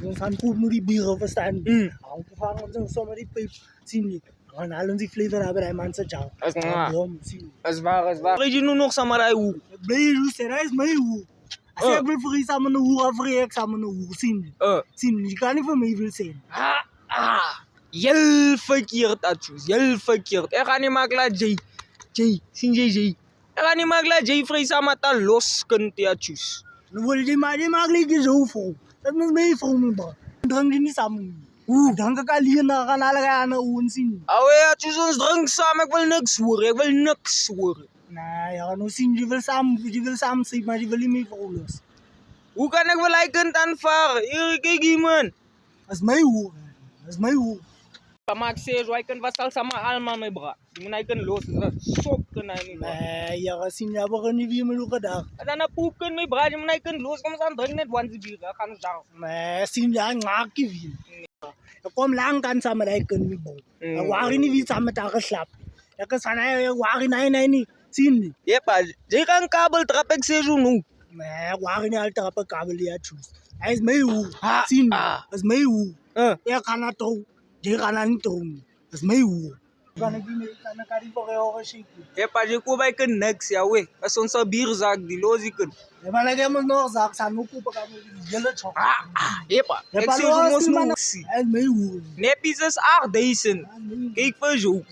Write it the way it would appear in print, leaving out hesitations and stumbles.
ons gaan goed met die bieren verstaan. Ang gevangen ons zomaar die pijp zien niet. Dan halen ze flavor hebben hij mensen jou. Dat is waar. Dat is waar. Weet je nu nog samurai hoe? Blij hoe será is mij hoe. Als ik wil voor iets samen een hoe of ik samen een hoe zien. Zien, je kan niet voor mij wil zijn. Heel verkeerd, Atjus. Heel verkeerd. Ik ga niet maken J. Zien J. Ik ga niet maken J vrij samen te los kunt, Atjus. Dan wil je maar niet zo vol. Dat is mij voor me, bro. Drang je niet samen. Drank ik alleen naar gaan alle gaan naar hoe zien. Alweer, Atjus, ons drank samen. Ik wil niks horen. Nee, ja, nou zien je wil samen zijn, maar je wil niet meer volgens. Hoe kan ik wel lijken aanvaren? Hier, kijk hier, man. Dat is mijn hoer. Dat is mijn hoer. Maar ik zeg, wij kunnen wat al samen allemaal mee brengen. Die moet ik los, dat sok kunnen niet. Nee, ja, zien je, we gaan niet weer met elkaar daar. En dan poep kunnen mee brengen, die moet ik los, kom eens aan drinken net wanneer bier, gaan we daar. Nee, zien je, maak je weer. Ik kom lang kan samen rijken met bouw. Ik waren niet weer samen daar geslapen. Ik kan zeggen, waren nee. Zien je? Ja, pa, je kan kabel trappen, ik zeg zo nu. Nee, waren niet altijd op een kabel, ja, tjoes. Hij is mijn hoer. Zien je? Dat is mijn hoer. Ik ga naar toe. Je gaat naar niet toe. Dat is mijn hoer. Kan ik niet voor jou schikken? Ja, pa, je komt bij niks, ja, we. Dat is onze bierzaak, die los ik kan. Ja, maar ik heb nog zaak, zijn we kopen kan we die hele chok. Ja, pa. Ik zeg zo, moest nog zien. Hij is mijn hoer. Nee, pizza is 8000. Kijk voor zo.